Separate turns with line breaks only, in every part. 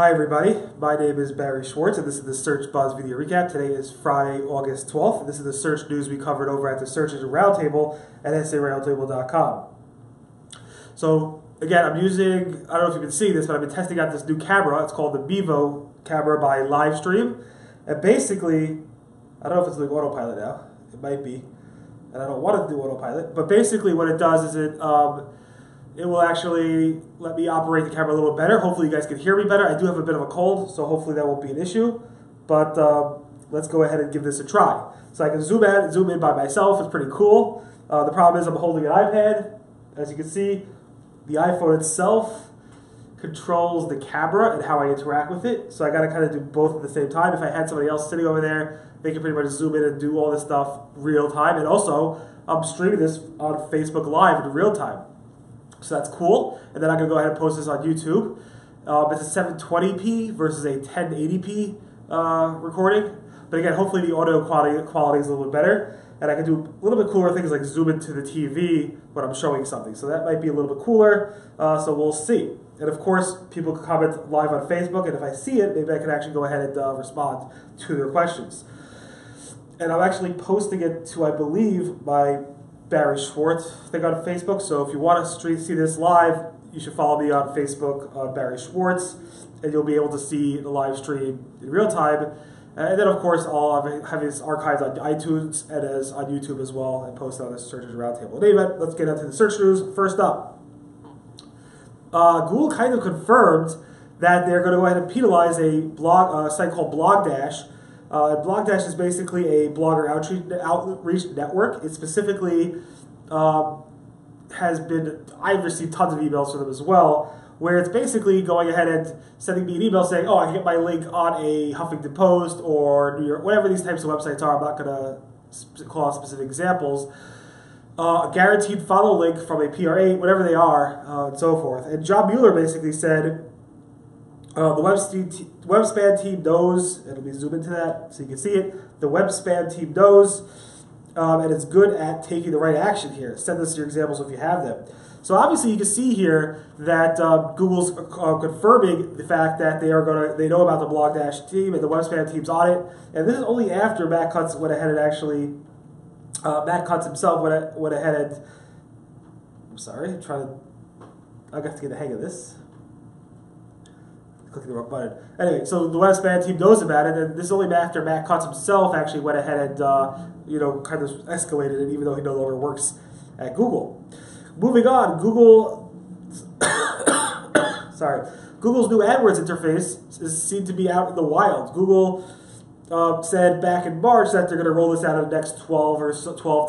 Hi everybody, my name is Barry Schwartz and this is the Search Buzz Video Recap. Today is Friday, August 12th. This is the search news we covered over at the Search Engine Roundtable at saroundtable.com. So again, I'm using, I don't know if you've been seeing this, but I've been testing out this new camera. It's called the Bevo camera by Livestream. And basically, I don't know if it's doing autopilot now. It might be. And I don't want it to do autopilot. But basically what it does is it will actually let me operate the camera a little better. Hopefully you guys can hear me better. I do have a bit of a cold, so hopefully that won't be an issue. But let's go ahead and give this a try. So I can zoom out and zoom in by myself. It's pretty cool. The problem is I'm holding an iPad. As you can see, the iPhone itself controls the camera and how I interact with it. So I got to kind of do both at the same time. If I had somebody else sitting over there, they can pretty much zoom in and do all this stuff real time. And also, I'm streaming this on Facebook Live in real time. So that's cool. And then I'm going to go ahead and post this on YouTube. It's a 720p versus a 1080p recording. But again, hopefully the audio quality is a little bit better. And I can do a little bit cooler things like zoom into the TV when I'm showing something. So that might be a little bit cooler. So we'll see. And of course, people can comment live on Facebook. And if I see it, maybe I can actually go ahead and respond to their questions. And I'm actually posting it to, I believe, my Barry Schwartz thing on Facebook. So if you want to see this live, you should follow me on Facebook on Barry Schwartz, and you'll be able to see the live stream in real time. And then, of course, I'll have his archives on iTunes and as on YouTube as well, and post on the Search Engine Roundtable. In any event, let's get into the search news. First up, Google kind of confirmed that they're going to go ahead and penalize a site called BlogDash. BlogDash is basically a blogger outreach network. It specifically has been, I've received tons of emails from them as well, where it's basically going ahead and sending me an email saying, oh, I can get my link on a Huffington Post or New York, whatever these types of websites are. I'm not going to call out specific examples. A guaranteed follow link from a PR8, whatever they are, and so forth. And John Mueller basically said, the web span team knows, it'll be zoom into that so you can see it, the web span team knows and it's good at taking the right action here. Send us your examples if you have them. So obviously you can see here that Google's confirming the fact that they know about the BlogDash team and the web span team's on it. And this is only after Matt Cutts went ahead and actually, Matt Cutts himself went ahead and, I'm sorry, I got to get the hang of this. Clicking the wrong button. Anyway, so the web span team knows about it, and this is only after Matt Cutts himself actually went ahead and kind of escalated it, even though he no longer works at Google. Moving on, Google's new AdWords interface is seen to be out in the wild. Google said back in March that they're going to roll this out in the next 12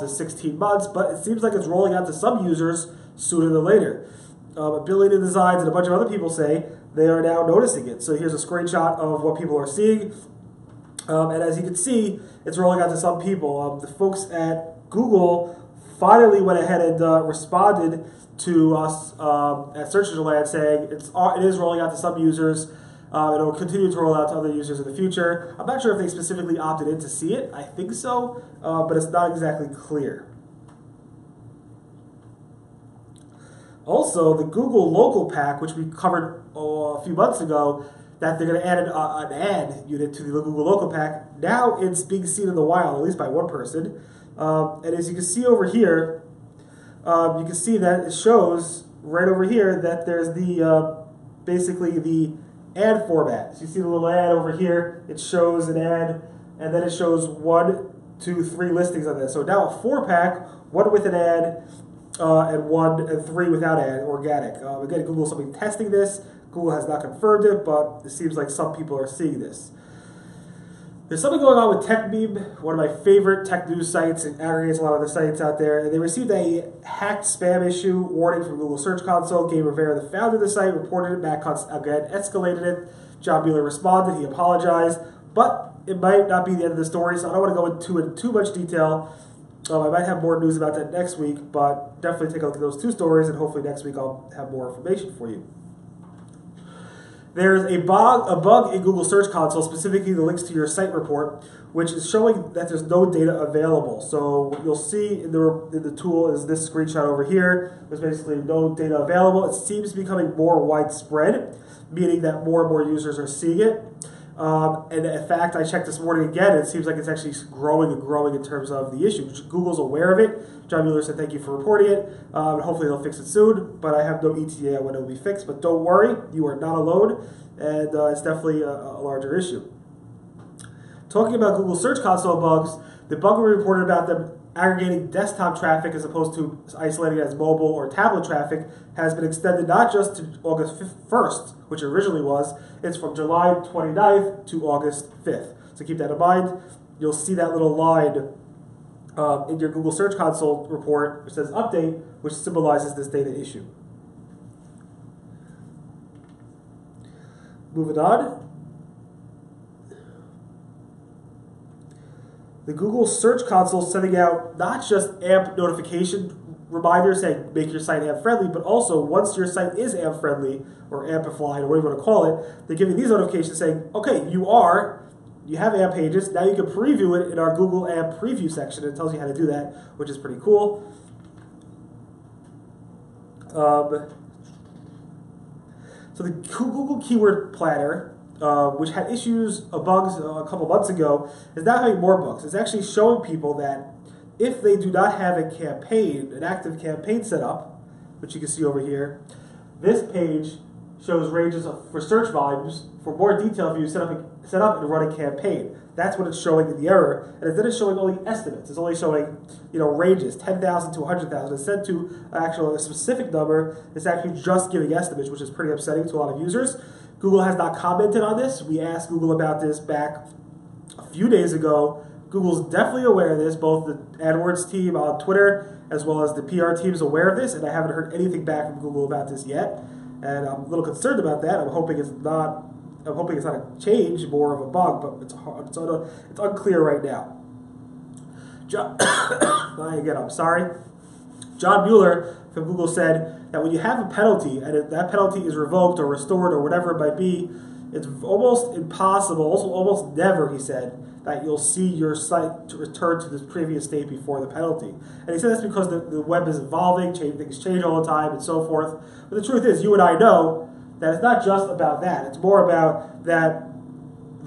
to 16 months, but it seems like it's rolling out to some users sooner than later. A billion designs and a bunch of other people say they are now noticing it. So here's a screenshot of what people are seeing. And as you can see, it's rolling out to some people. The folks at Google finally went ahead and responded to us at Search Engine Land saying it is rolling out to some users. It'll continue to roll out to other users in the future. I'm not sure if they specifically opted in to see it. I think so, but it's not exactly clear. Also, the Google Local Pack, which we covered a few months ago, that they're going to add an ad unit to the Google Local Pack. Now it's being seen in the wild, at least by one person. And as you can see over here, you can see that it shows right over here that there's the basically the ad format. So you see the little ad over here. It shows an ad, and then it shows 1, 2, 3 listings on this. So now a 4-pack, 1 with an ad, and 1 and 3 without ad, organic. Again, Google's been testing this. Google has not confirmed it, but it seems like some people are seeing this. There's something going on with TechMeme, one of my favorite tech news sites. It aggregates a lot of the sites out there. And they received a hacked spam issue warning from Google Search Console. Gabe Rivera, the founder of the site, reported it. Matt Cutts again escalated it. John Mueller responded. He apologized. But it might not be the end of the story, so I don't want to go into too much detail. I might have more news about that next week, but definitely take a look at those 2 stories, and hopefully next week I'll have more information for you. There's a bug in Google Search Console, specifically the links to your site report, which is showing that there's no data available. So what you'll see in the tool is this screenshot over here. There's basically no data available. It seems to be becoming more widespread, meaning that more and more users are seeing it. And in fact, I checked this morning again, and it seems like it's actually growing and growing in terms of the issue. Google's aware of it. John Mueller said thank you for reporting it. Hopefully they'll fix it soon, but I have no ETA on when it will be fixed. But don't worry, you are not alone, and it's definitely a larger issue. Talking about Google Search Console bugs, the bug we reported about them aggregating desktop traffic as opposed to isolating it as mobile or tablet traffic has been extended not just to August 1st, which it originally was, it's from July 29th to August 5th. So keep that in mind. You'll see that little line in your Google Search Console report which says update, which symbolizes this data issue. Moving on. The Google Search Console is sending out not just AMP notification reminders saying make your site AMP friendly, but also once your site is AMP friendly or amplified or whatever you want to call it, they're giving these notifications saying, okay, you have AMP pages, now you can preview it in our Google AMP preview section. It tells you how to do that, which is pretty cool. So the Google Keyword Platter, which had issues of bugs a couple months ago, is now having more bugs. It's actually showing people that if they do not have a campaign, an active campaign set up, which you can see over here, this page shows ranges for search volumes for more detail if you set up and run a campaign. That's what it's showing in the error, and instead it's showing only estimates. It's only showing ranges, 10,000 to 100,000. Instead to a specific number, it's actually just giving estimates, which is pretty upsetting to a lot of users. Google has not commented on this. We asked Google about this back a few days ago. Google's definitely aware of this. Both the AdWords team on Twitter as well as the PR team is aware of this, and I haven't heard anything back from Google about this yet. And I'm a little concerned about that. I'm hoping it's not a change, more of a bug, but it's unclear right now. I'm sorry. John Mueller from Google said that when you have a penalty and that penalty is revoked or restored or whatever it might be, it's almost impossible, almost never, he said, that you'll see your site to return to the previous state before the penalty. And he said that's because the web is evolving, things change all the time, and so forth. But the truth is, you and I know that it's not just about that. It's more about that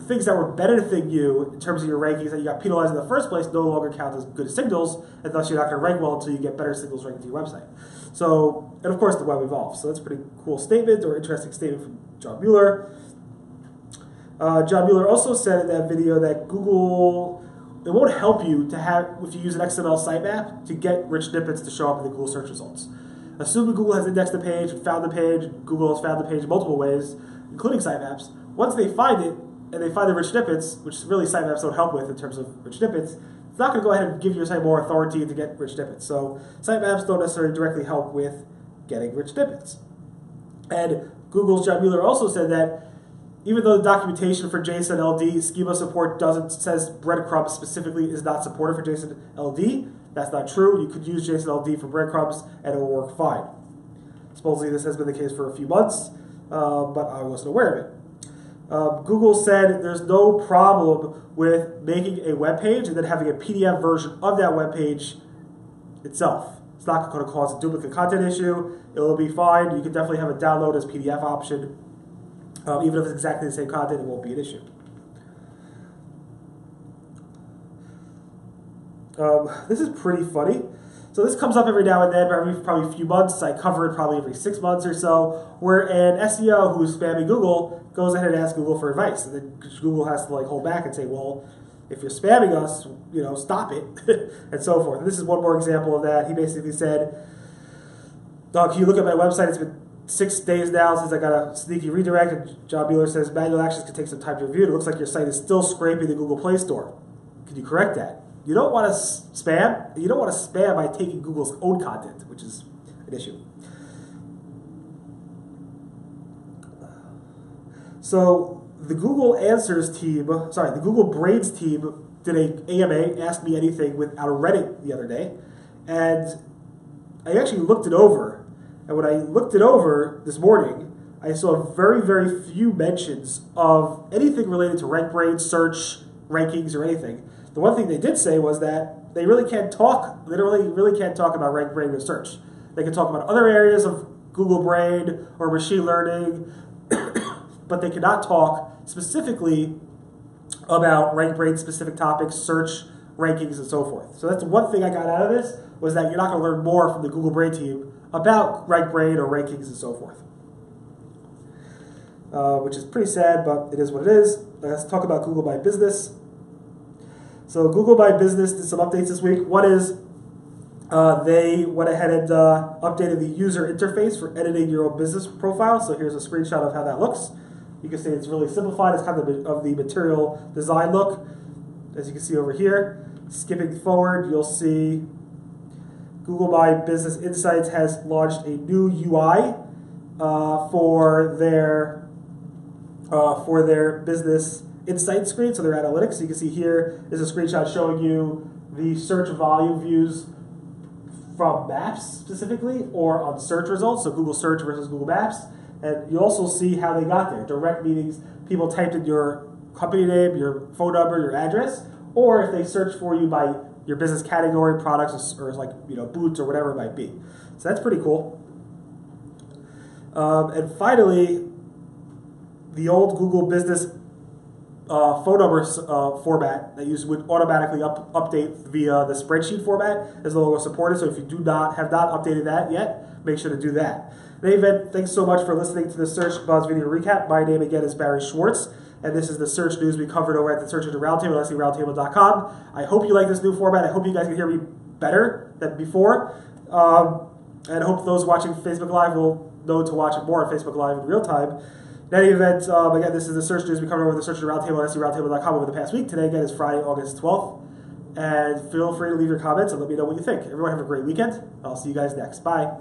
things that were benefiting you in terms of your rankings that you got penalized in the first place no longer count as good signals, and thus you're not going to rank well until you get better signals ranked to your website. So, and of course, the web evolves. So that's a pretty cool statement, or interesting statement from John Mueller. John Mueller also said in that video that Google, it won't help you to have, if you use an XML sitemap, to get rich snippets to show up in the Google search results. Assuming Google has indexed the page, found the page, Google has found the page in multiple ways, including sitemaps, once they find it, and they find the rich snippets, which really sitemaps don't help with in terms of rich snippets, it's not going to go ahead and give your site more authority to get rich snippets. So sitemaps don't necessarily directly help with getting rich snippets. And Google's John Mueller also said that even though the documentation for JSON LD Schema Support says breadcrumbs specifically is not supported for JSON LD, that's not true. You could use JSON LD for breadcrumbs and it will work fine. Supposedly this has been the case for a few months, but I wasn't aware of it. Google said there's no problem with making a web page and then having a PDF version of that web page itself. It's not going to cause a duplicate content issue. It'll be fine. You can definitely have a download as PDF option. Even if it's exactly the same content, it won't be an issue. This is pretty funny. So this comes up every now and then, every probably a few months. I cover it probably every 6 months or so, where an SEO who's spamming Google goes ahead and asks Google for advice. And then Google has to hold back and say, well, if you're spamming us, stop it, and so forth. And this is one more example of that. He basically said, can you look at my website? It's been 6 days now since I got a sneaky redirect, and John Mueller says manual actions can take some time to review. It looks like your site is still scraping the Google Play Store. Can you correct that? You don't want to spam. You don't want to spam by taking Google's own content, which is an issue. So the Google Answers team, the Google Brains team did an AMA, Ask Me Anything, out of Reddit the other day, and I actually looked it over. And when I looked it over this morning, I saw very, very few mentions of anything related to rank grade, search, rankings, or anything. The one thing they did say was that they really can't talk. They really can't talk about rank grade or search. They can talk about other areas of Google Brain or machine learning, but they cannot talk specifically about rank grade specific topics, search, rankings, and so forth. So that's one thing I got out of this, was that you're not going to learn more from the Google Brain team about rank grade or rankings and so forth. Which is pretty sad, but it is what it is. Let's talk about Google My Business. So Google My Business did some updates this week. One is they went ahead and updated the user interface for editing your own business profile. So here's a screenshot of how that looks. You can see it's really simplified. It's kind of the material design look, as you can see over here. Skipping forward, you'll see Google My Business Insights has launched a new UI for their business insight screen, so their analytics. So you can see here is a screenshot showing you the search volume views from Maps specifically, or on search results, so Google Search versus Google Maps. And you also see how they got there. Direct meetings, people typed in your company name, your phone number, your address, or if they search for you by your business category, products, or like boots or whatever it might be. So that's pretty cool. And finally, the old Google Business phone number format that you would automatically update via the spreadsheet format is no longer supported. So if you have not updated that yet, make sure to do that. In any event, thanks so much for listening to the Search Buzz video recap. My name again is Barry Schwartz, and this is the search news we covered over at the Search Engine Roundtable at SERoundtable.com. I hope you like this new format. I hope you guys can hear me better than before. And I hope those watching Facebook Live will know to watch it more on Facebook Live in real time. In any event, again, this is the search news we covered over the Search Engine Roundtable at SERoundtable.com over the past week. Today, again, is Friday, August 12th. And feel free to leave your comments and let me know what you think. Everyone have a great weekend. I'll see you guys next. Bye.